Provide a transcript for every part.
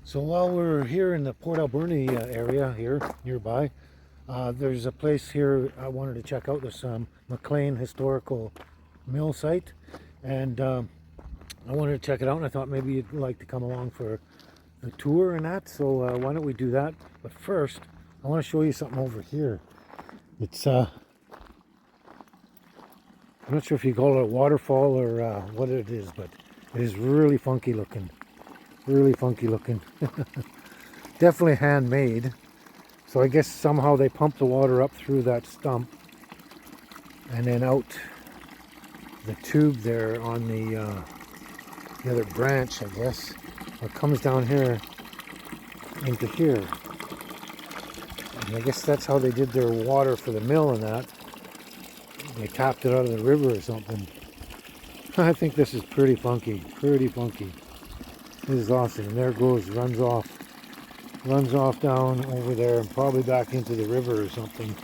So while we're here in the Port Alberni area here nearby, there's a place here I wanted to check out. This McLean historical mill site, and I wanted to check it out. And I thought maybe you'd like to come along for the tour and that. So why don't we do that? But first, I want to show you something over here. It's I'm not sure if you call it a waterfall or what it is, but it is really funky looking. Really funky looking. Definitely handmade. So I guess somehow they pump the water up through that stump and then out the tube there on the other branch, I guess. It comes down here into here. And I guess that's how they did their water for the mill and that. They tapped it out of the river or something. I think this is pretty funky. Pretty funky. This is awesome. And there it goes, runs off down over there and probably back into the river or something.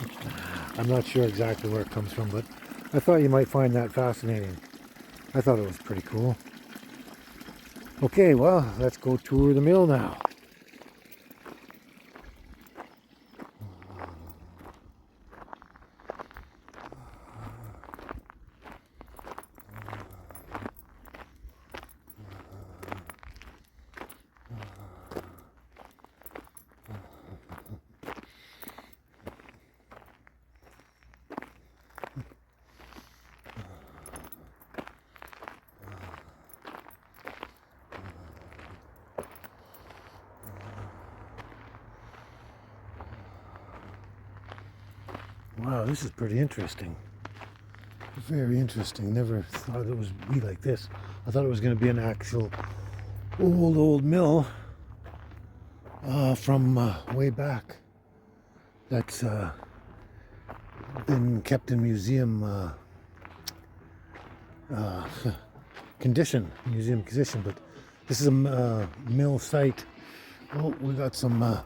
I'm not sure exactly where it comes from, but I thought you might find that fascinating. I thought it was pretty cool. Okay, well, let's go tour the mill now. Wow, this is pretty interesting. Very interesting. Never thought it was be like this. I thought it was going to be an actual old mill from way back. That's been kept in museum condition, but this is a mill site. Oh, we got some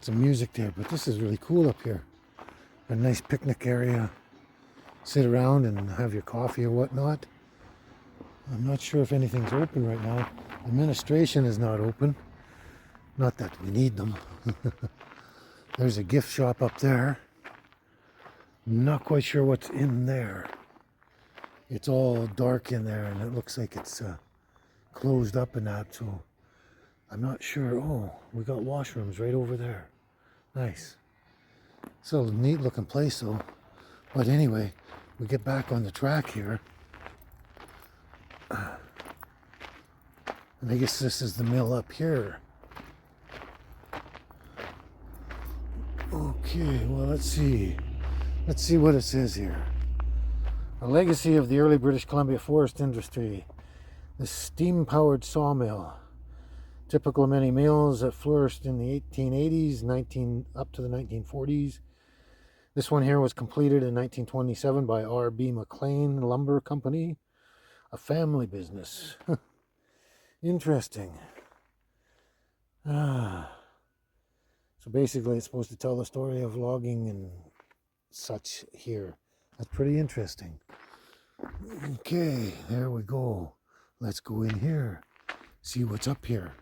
music there, but this is really cool up here. A nice picnic area. Sit around and have your coffee or whatnot. I'm not sure if anything's open right now. Administration is not open. Not that we need them. There's a gift shop up there. Not quite sure what's in there. It's all dark in there and it looks like it's closed up and that, so I'm not sure. Oh, we got washrooms right over there. Nice. It's a neat looking place though. But anyway, we get back on the track here. And I guess this is the mill up here. Okay, well, let's see. Let's see what it says here. A legacy of the early British Columbia forest industry. The steam-powered sawmill. Typical of many mills that flourished in the 1880s, up to the 1940s. This one here was completed in 1927 by R.B. McLean Lumber Company, a family business. Interesting. So basically it's supposed to tell the story of logging and such here. That's pretty interesting. Okay, there we go. Let's go in here, see what's up here.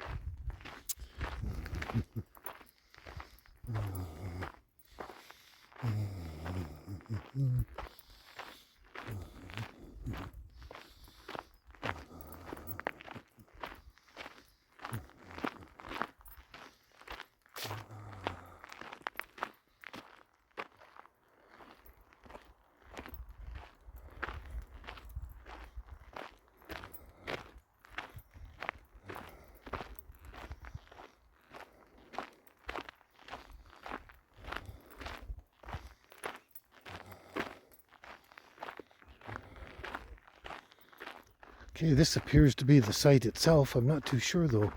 Okay, this appears to be the site itself. I'm not too sure though.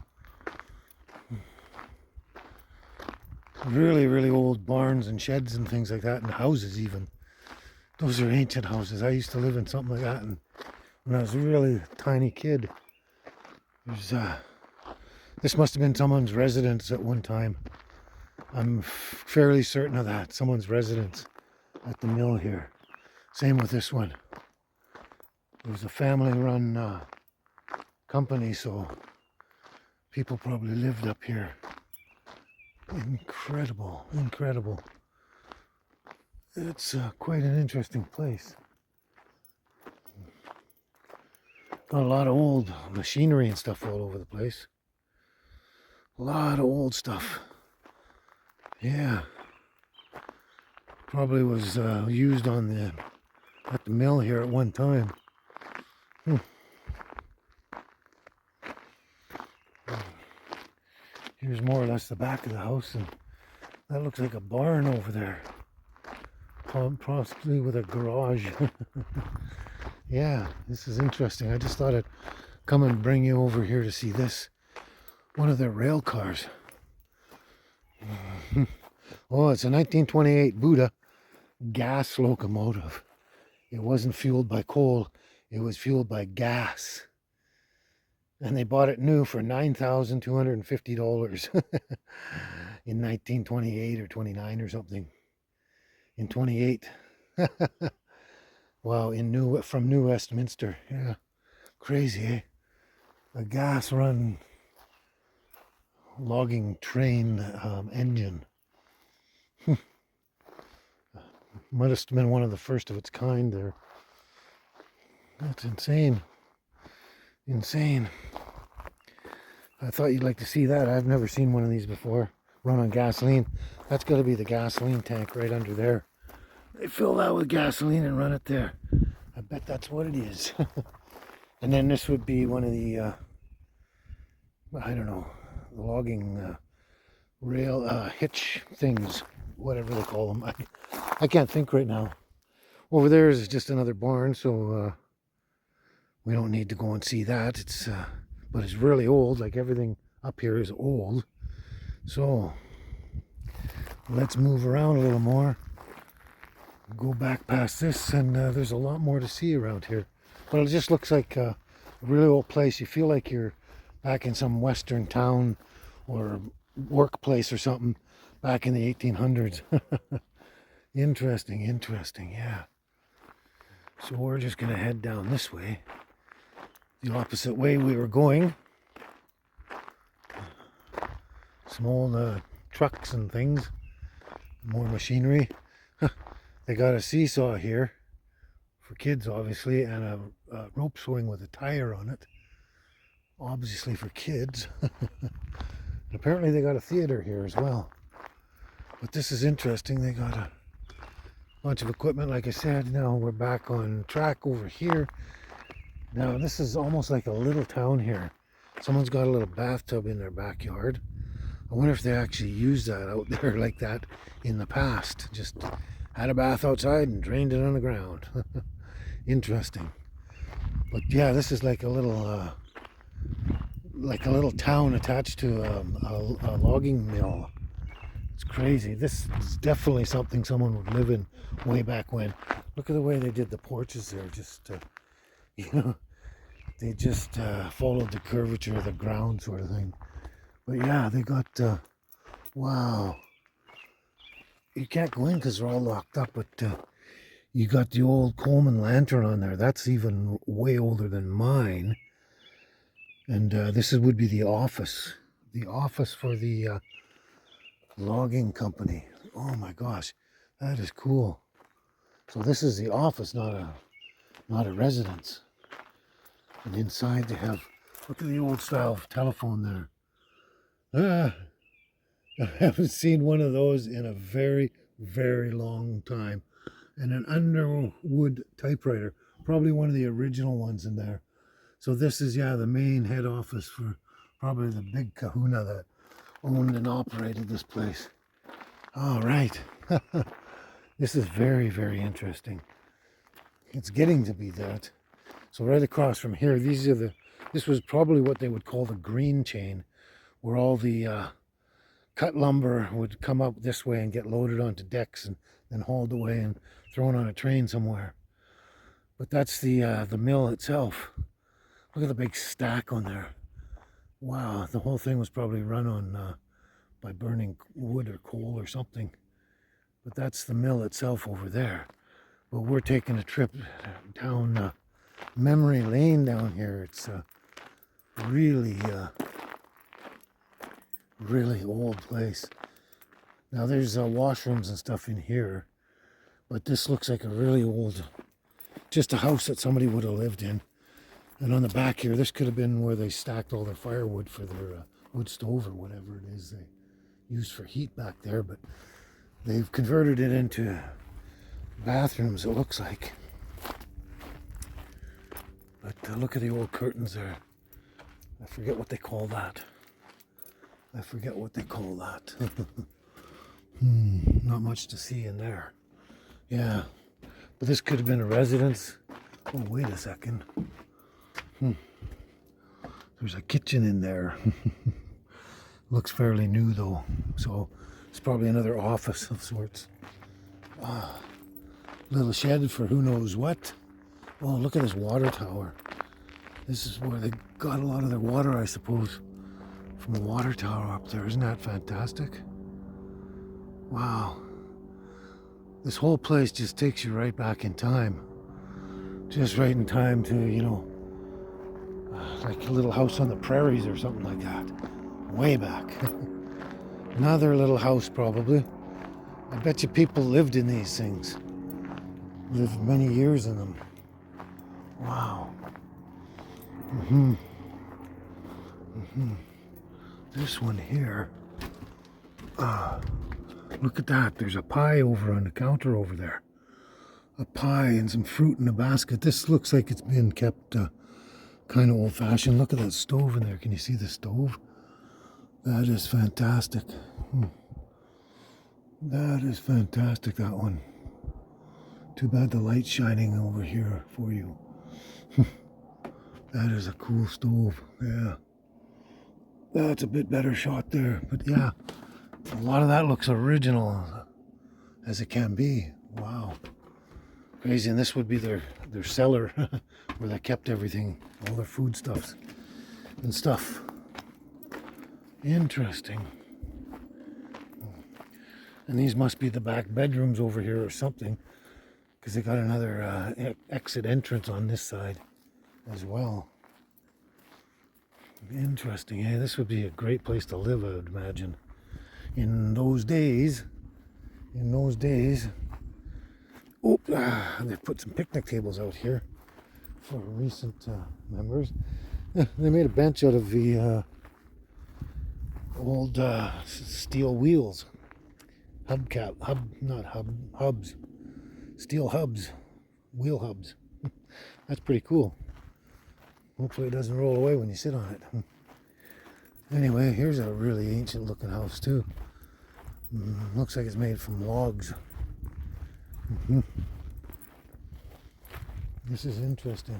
Really, really old barns and sheds and things like that, and houses even. Those are ancient houses. I used to live in something like that, and when I was a really tiny kid. This must have been someone's residence at one time. I'm fairly certain of that. Someone's residence at the mill here. Same with this one. It was a family-run company, so People probably lived up here. Incredible, incredible. It's quite an interesting place. Got a lot of old machinery and stuff all over the place. A lot of old stuff. Yeah. Probably was used at the mill here at one time. Here's more or less the back of the house, and that looks like a barn over there. Possibly with a garage. Yeah, this is interesting. I just thought I'd come and bring you over here to see this. One of their rail cars. Oh, it's a 1928 Buddha gas locomotive. It wasn't fueled by coal, it was fueled by gas. And they bought it new for $9,250 in 1928 or 29 or something. In 28. Wow, from New Westminster. Yeah, crazy, eh? A gas-run logging train engine. Must have been one of the first of its kind there. That's insane. Insane. I thought you'd like to see that. I've never seen one of these before. Run on gasoline. That's got to be the gasoline tank right under there. They fill that with gasoline and run it there. I bet that's what it is. And then this would be one of the, I don't know, the logging rail hitch things, whatever they call them. I can't think right now. Over there is just another barn, so we don't need to go and see that. It's but it's really old, like everything up here is old. So let's move around a little more. Go back past this, and there's a lot more to see around here. But it just looks like a really old place. You feel like you're back in some western town or workplace or something back in the 1800s. Interesting, interesting, yeah. So we're just going to head down this way, the opposite way we were going. Some old trucks and things, more machinery. They got a seesaw here for kids, obviously, and a rope swing with a tire on it, obviously for kids. And apparently they got a theater here as well. But this is interesting. They got a bunch of equipment, like I said. Now we're back on track over here. Now this is almost like a little town here. Someone's got a little bathtub in their backyard. I wonder if they actually used that out there like that in the past. Just had a bath outside and drained it on the ground. Interesting. But yeah, this is like a little town attached to a logging mill. It's crazy. This is definitely something someone would live in way back when. Look at the way they did the porches there. Just you know, they just followed the curvature of the ground, sort of thing. But yeah, they got wow. You can't go in because they're all locked up, but you got the old Coleman lantern on there. That's even way older than mine. And this would be the office for the logging company. Oh my gosh, that is cool. So this is the office, not a residence. And inside they have, look at the old style telephone there. I haven't seen one of those in a very, very long time. And an Underwood typewriter, probably one of the original ones in there. So this is, yeah, the main head office for probably the big kahuna that owned and operated this place. All right. This is very, very interesting. It's getting to be that. So right across from here, this was probably what they would call the green chain, where all the cut lumber would come up this way and get loaded onto decks and then hauled away and thrown on a train somewhere. But that's the mill itself. Look at the big stack on there. Wow, the whole thing was probably run on by burning wood or coal or something. But that's the mill itself over there. But we're taking a trip down memory lane down here. It's really really old place. Now there's washrooms and stuff in here, but this looks like a really old, just a house that somebody would have lived in. And on the back here, this could have been where they stacked all their firewood for their wood stove or whatever it is they used for heat back there. But they've converted it into bathrooms, it looks like. But look at the old curtains there. I forget what they call that. Not much to see in there. Yeah, but this could have been a residence. Oh, wait a second. There's a kitchen in there. Looks fairly new though, so it's probably another office of sorts. Little shed for who knows what. Oh, look at this water tower. This is where they got a lot of their water, I suppose, from the water tower up there. Isn't that fantastic? Wow. This whole place just takes you right back in time. Just right in time to, you know, like a little house on the prairies or something like that. Way back. Another little house probably. I bet you people lived in these things. Lived many years in them. Wow. This one here. Look at that. There's a pie over on the counter over there. A pie and some fruit in a basket. This looks like it's been kept kind of old-fashioned. Look at that stove in there. Can you see the stove? That is fantastic. That is fantastic, that one. Too bad the light's shining over here for you. That is a cool stove, yeah. That's a bit better shot there, but yeah. A lot of that looks original as it can be. Wow. Crazy, and this would be their cellar where they kept everything, all their foodstuffs and stuff. Interesting. And these must be the back bedrooms over here or something, because they got another exit entrance on this side as well. Interesting. Hey, this would be a great place to live, I would imagine. In those days. Oh, they put some picnic tables out here for recent members. They made a bench out of the old steel wheels. Hubs. Steel hubs. Wheel hubs. That's pretty cool. Hopefully it doesn't roll away when you sit on it. Anyway, here's a really ancient looking house too. Looks like it's made from logs. This is interesting.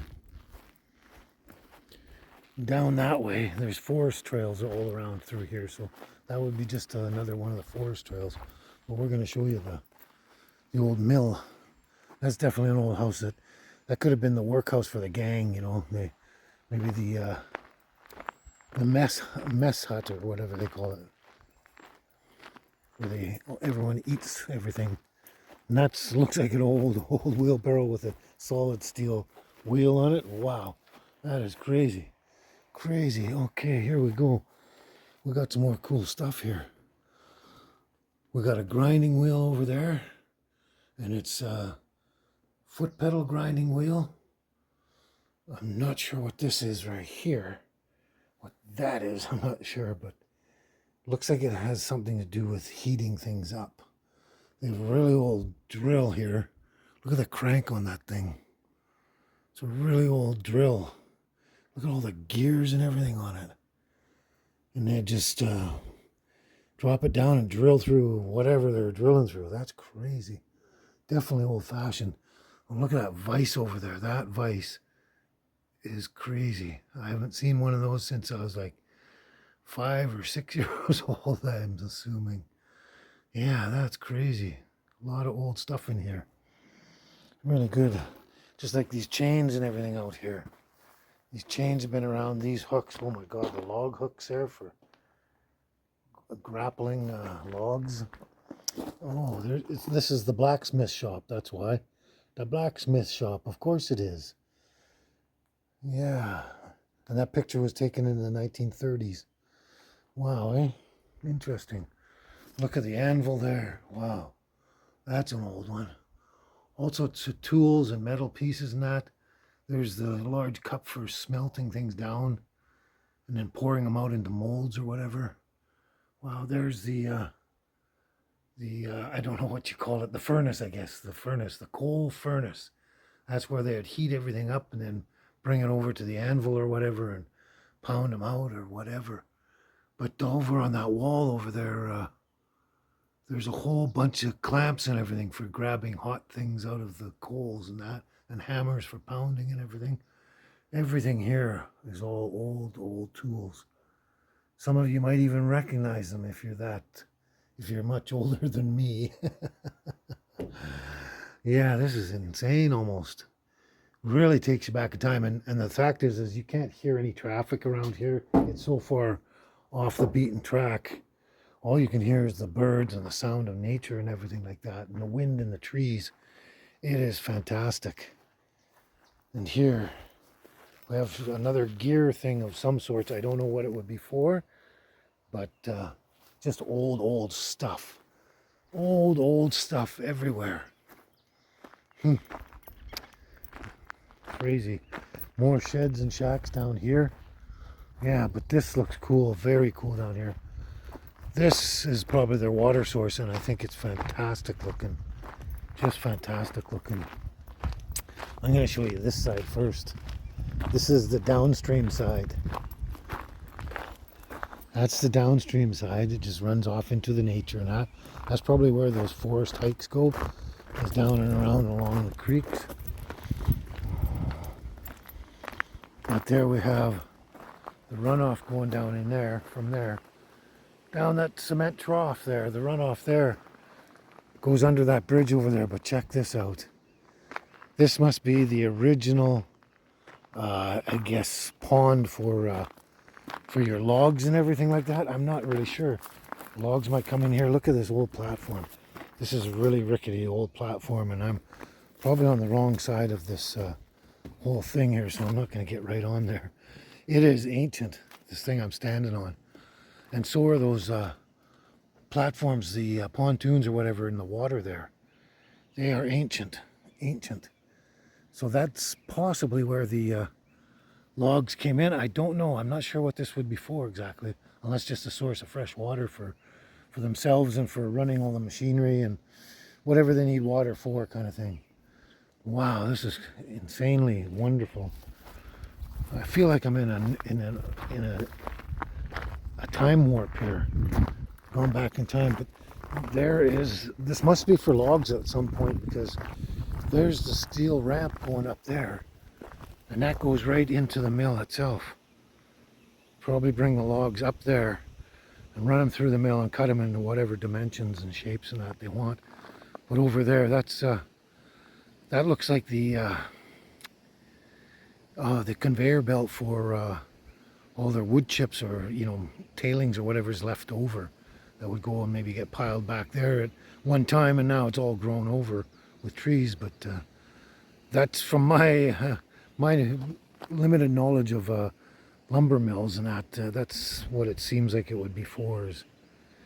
Down that way, there's forest trails all around through here, so that would be just another one of the forest trails. But we're going to show you the old mill. That's definitely an old house. That could have been the workhouse for the gang, you know. Maybe the mess hut or whatever they call it, where everyone eats everything. And that looks like an old wheelbarrow with a solid steel wheel on it. Wow, that is crazy. Okay, here we go. We got some more cool stuff here. We got a grinding wheel over there, and it's a foot pedal grinding wheel. I'm not sure what this is right here. What that is, I'm not sure, but looks like it has something to do with heating things up. They have a really old drill here. Look at the crank on that thing. It's a really old drill. Look at all the gears and everything on it. And they just drop it down and drill through whatever they're drilling through. That's crazy. Definitely old-fashioned. And look at that vise over there. That vise is crazy. I haven't seen one of those since I was like 5 or 6 years old, I'm assuming. Yeah, that's crazy. A lot of old stuff in here. Really good. Just like these chains and everything out here. These chains have been around. These hooks, oh my god, the log hooks there for grappling logs. Oh, this is the blacksmith shop, that's why. The blacksmith shop, of course it is. Yeah, and that picture was taken in the 1930s. Wow, eh? Interesting. Look at the anvil there. Wow, that's an old one. All sorts of tools and metal pieces and that. There's the large cup for smelting things down and then pouring them out into molds or whatever. Wow, there's the I don't know what you call it, the furnace, I guess, the furnace, the coal furnace. That's where they would heat everything up and then bring it over to the anvil or whatever and pound them out or whatever. But over on that wall over there, there's a whole bunch of clamps and everything for grabbing hot things out of the coals and that, and hammers for pounding and everything. Everything here is all old tools. Some of you might even recognize them if you're much older than me. Yeah, this is insane almost. Really takes you back in time. And the fact is you can't hear any traffic around here. It's so far off the beaten track. All you can hear is the birds and the sound of nature and everything like that, and the wind in the trees. It is fantastic. And here we have another gear thing of some sorts. I don't know what it would be for, but just old stuff. Old stuff everywhere. Crazy. More sheds and shacks down here. Yeah, but this looks cool. Very cool down here. This is probably their water source, and I think it's fantastic looking. Just fantastic looking. I'm going to show you this side first. This is the downstream side. That's the downstream side. It just runs off into the nature, and that's probably where those forest hikes go, is down and around along the creeks. But there we have the runoff going down in there, from there. Down that cement trough there, the runoff there goes under that bridge over there. But check this out. This must be the original, I guess, pond for your logs and everything like that. I'm not really sure. Logs might come in here. Look at this old platform. This is a really rickety old platform, and I'm probably on the wrong side of this whole thing here, so I'm not going to get right on there. It is ancient, this thing I'm standing on. And so are those platforms, the pontoons or whatever in the water there. They are ancient. So that's possibly where the logs came in. I don't know. I'm not sure what this would be for exactly, unless just a source of fresh water for themselves and for running all the machinery and whatever they need water for, kind of thing. Wow, this is insanely wonderful. I feel like I'm in a time warp here, going back in time. But this must be for logs at some point, because there's the steel ramp going up there, and that goes right into the mill itself. Probably bring the logs up there and run them through the mill and cut them into whatever dimensions and shapes and that they want. But over there, that looks like the conveyor belt for all their wood chips, or tailings or whatever's left over, that would go and maybe get piled back there at one time, and now it's all grown over with trees. But that's from my limited knowledge of lumber mills and that's what it seems like it would be for, is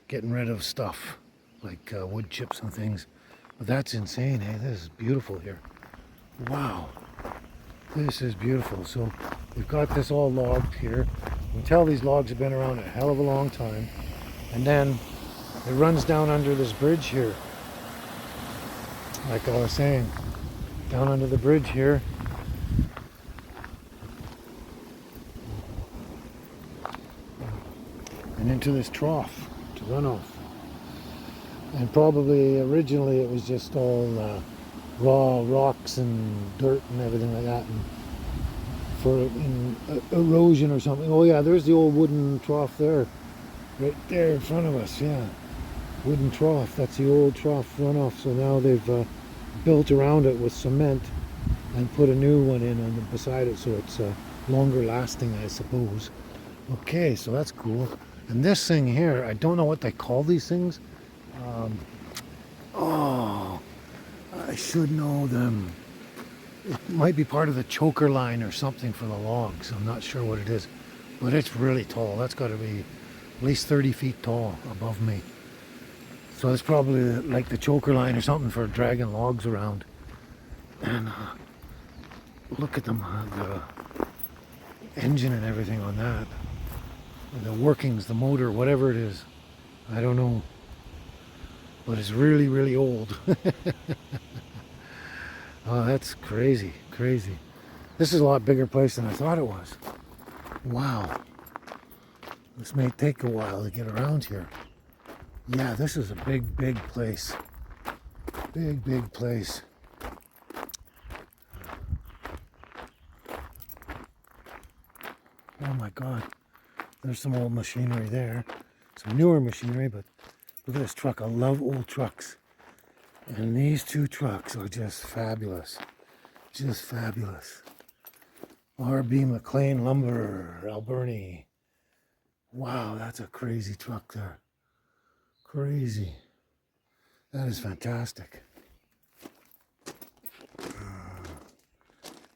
getting rid of stuff like wood chips and things. But that's insane. Hey, this is beautiful here. Wow, this is beautiful. So we've got this all logged here. You can tell these logs have been around a hell of a long time. And then it runs down under this bridge here, like I was saying, down under the bridge here. And into this trough to run off. And probably originally it was just all raw rocks and dirt and everything like that, and for erosion or something. Oh yeah, there's the old wooden trough there, right there in front of us. Yeah, wooden trough. That's the old trough runoff. So now they've built around it with cement and put a new one in beside it, so it's longer lasting, I suppose. Okay, so that's cool. And this thing here, I don't know what they call these things. Oh, I should know them. It might be part of the choker line or something for the logs. I'm not sure what it is, but it's really tall. That's got to be at least 30 feet tall above me. So it's probably like the choker line or something for dragging logs around. And look at them, the engine and everything on that. The workings, the motor, whatever it is. I don't know. But it's really, really old. Oh, that's crazy, crazy. This is a lot bigger place than I thought it was. Wow. This may take a while to get around here. Yeah, this is a big, big place. Big, big place. Oh my God. There's some old machinery there. Some newer machinery, but look at this truck. I love old trucks. And these two trucks are just fabulous. Just fabulous. MCLEAN lumber, Alberni. Wow, that's a crazy truck there. Crazy. That is fantastic.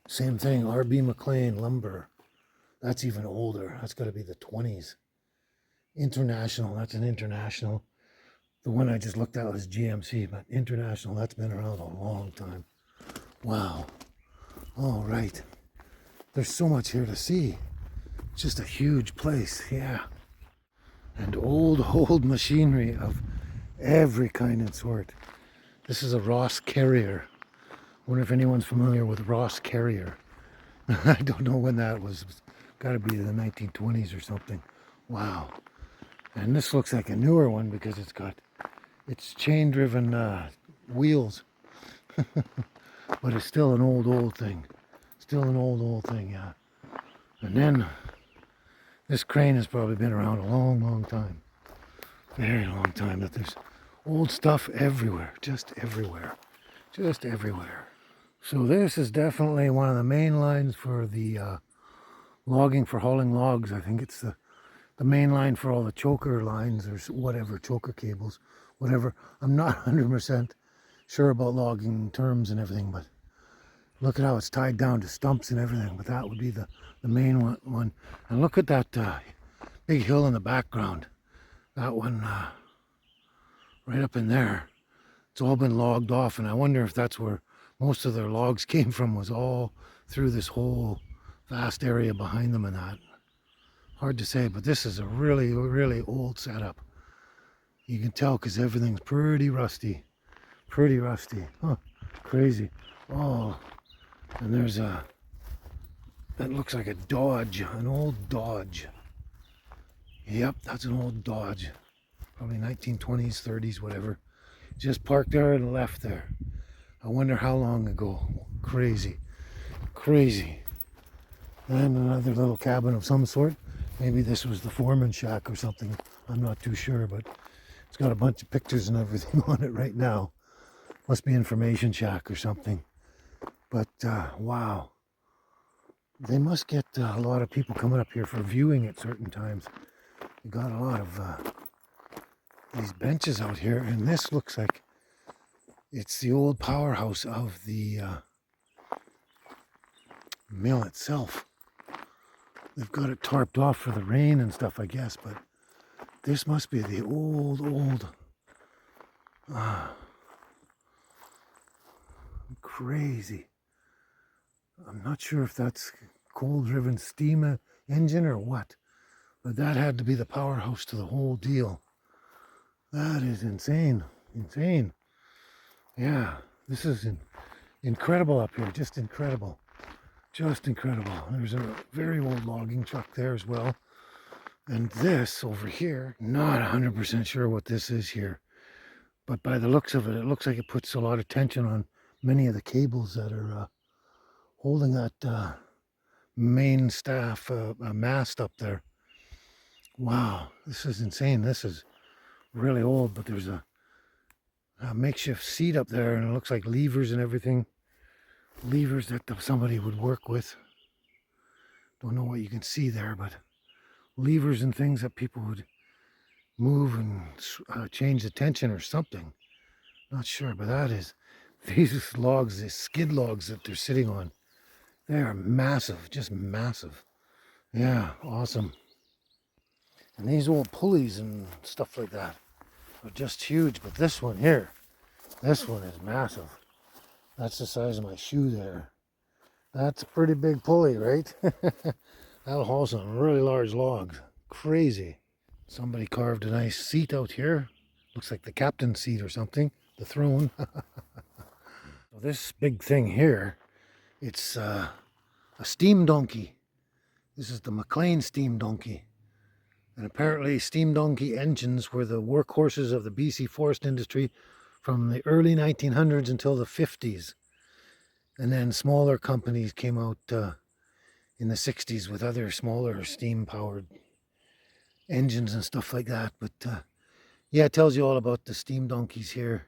Same thing, MCLEAN lumber. That's even older. That's got to be the 20s. International, that's an international. The one I just looked at was GMC, but international, that's been around a long time. Wow. All right. There's so much here to see. Just a huge place, yeah. And old machinery of every kind and sort. This is a Ross Carrier. I wonder if anyone's familiar with Ross Carrier. I don't know when that was. It's got to be the 1920s or something. Wow. And this looks like a newer one because it's chain-driven wheels. But it's still an old thing. Still an old thing, yeah. And then this crane has probably been around a long time. Very long time. But there's old stuff everywhere. Just everywhere. Just everywhere. So this is definitely one of the main lines for the logging, for hauling logs. I think it's the main line for all the choker lines or whatever, choker cables, whatever. I'm not 100% sure about logging terms and everything, but look at how it's tied down to stumps and everything. But that would be the main one. And look at that big hill in the background. That one right up in there. It's all been logged off, and I wonder if that's where most of their logs came from, was all through this whole vast area behind them and that. Hard to say, but this is a really, really old setup. You can tell because everything's pretty rusty. Pretty rusty. Huh. Crazy. Oh, and there's that looks like a Dodge, an old Dodge. Yep, that's an old Dodge. Probably 1920s, 30s, whatever. Just parked there and left there. I wonder how long ago. Crazy. Crazy. And another little cabin of some sort. Maybe this was the foreman shack or something. I'm not too sure, but it's got a bunch of pictures and everything on it right now. Must be information shack or something. But wow. They must get a lot of people coming up here for viewing at certain times. You got a lot of these benches out here, and this looks like it's the old powerhouse of the mill itself. They've got it tarped off for the rain and stuff, I guess, but this must be the old crazy. I'm not sure if that's coal-driven steam engine or what, but that had to be the powerhouse to the whole deal. That is insane. Insane. Yeah, this is incredible up here. Just incredible. Just incredible. There's a very old logging truck there as well. And this over here, not 100% sure what this is here. But by the looks of it, it looks like it puts a lot of tension on many of the cables that are holding that main staff mast up there. Wow, this is insane. This is really old, but there's a makeshift seat up there, and it looks like levers and everything. Levers that somebody would work with. Don't know what you can see there, but levers and things that people would move and change the tension or something. Not sure, but that is, these logs, these skid logs that they're sitting on, they are massive, just massive. Yeah, awesome. And these old pulleys and stuff like that are just huge. But this one here, this one is massive. That's the size of my shoe there. That's a pretty big pulley, right? That'll haul some really large logs. Crazy. Somebody carved a nice seat out here. Looks like the captain's seat or something. The throne. So this big thing here, it's a steam donkey. This is the MCLEAN steam donkey. And apparently steam donkey engines were the workhorses of the BC forest industry from the early 1900s until the 50s. And then smaller companies came out in the 60s with other smaller steam-powered engines and stuff like that. But yeah, it tells you all about the steam donkeys here.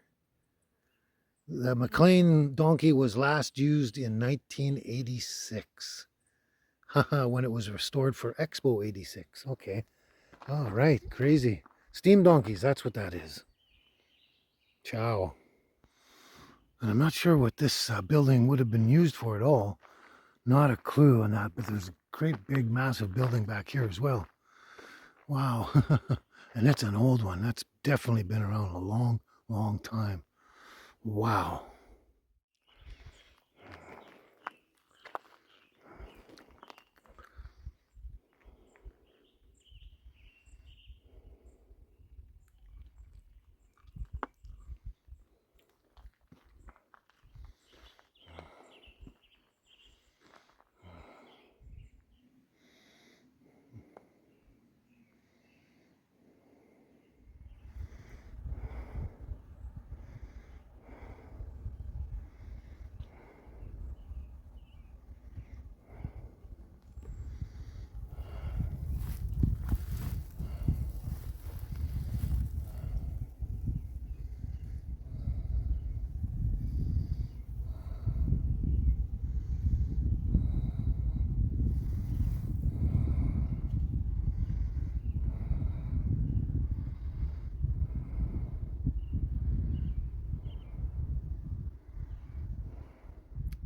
The MCLEAN donkey was last used in 1986. When it was restored for Expo 86. Okay. All right, crazy. Steam donkeys, that's what that is. Ciao. And I'm not sure what this building would have been used for at all. Not a clue on that, but there's a great big massive building back here as well. Wow. And it's an old one. That's definitely been around a long, long time. Wow.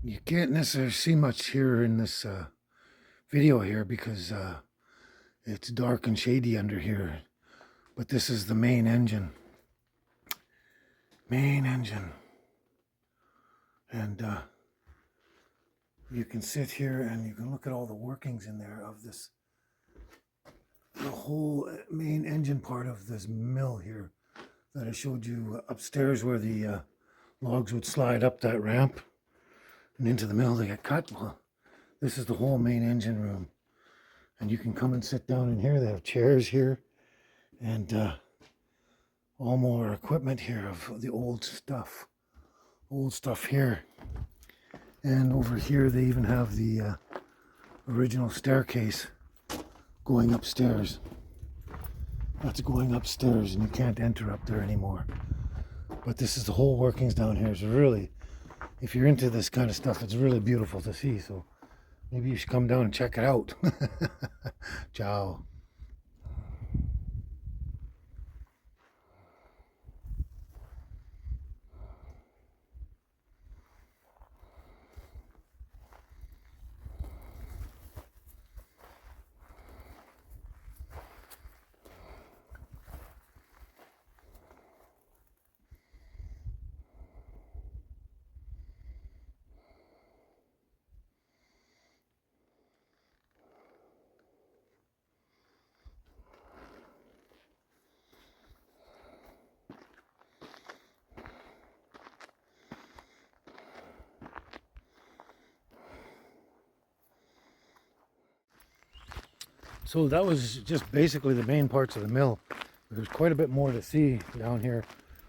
You can't necessarily see much here in this video here because it's dark and shady under here. But this is the main engine. Main engine. And you can sit here and you can look at all the workings in there of this. The whole main engine part of this mill here that I showed you upstairs where the logs would slide up that ramp and into the mill they get cut. Well, this is the whole main engine room. And you can come and sit down in here. They have chairs here and all more equipment here of the old stuff. Old stuff here. And over here they even have the original staircase going upstairs. That's going upstairs and you can't enter up there anymore. But this is the whole workings down here. It's really, if you're into this kind of stuff, it's really beautiful to see. So maybe you should come down and check it out. Ciao. So that was just basically the main parts of the mill. There's quite a bit more to see down here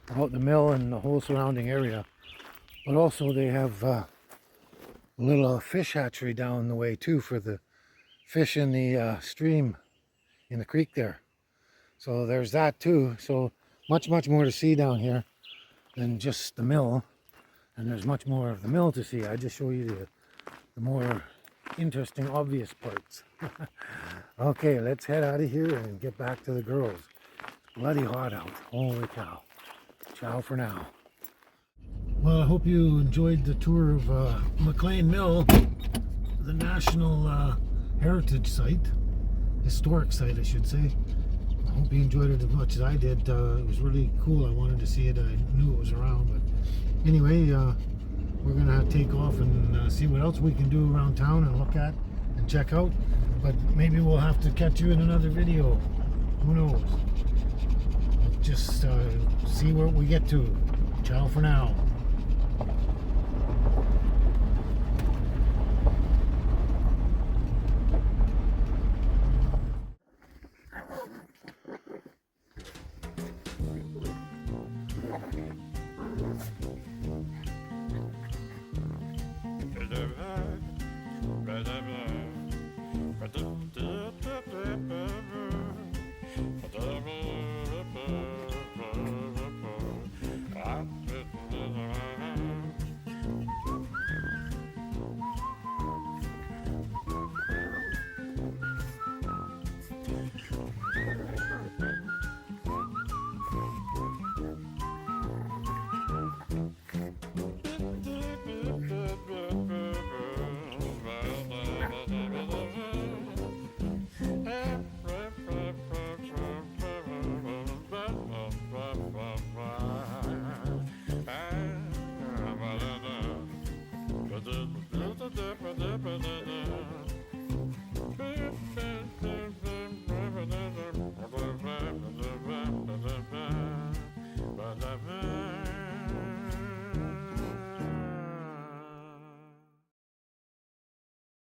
about the mill and the whole surrounding area. But also they have a little fish hatchery down the way too for the fish in the stream in the creek there. So there's that too. So much more to see down here than just the mill. And there's much more of the mill to see. I just show you the more interesting, obvious parts. Okay, let's head out of here and get back to the girls. Bloody hot out. Holy cow. Ciao for now. Well, I hope you enjoyed the tour of MCLEAN Mill, the National Heritage Site. Historic site, I should say. hope you enjoyed it as much as I did. It was really cool. I wanted to see it. I knew it was around, but anyway, we're gonna take off and see what else we can do around town and look at and check out. But maybe we'll have to catch you in another video. Who knows? Just see where we get to. Ciao for now.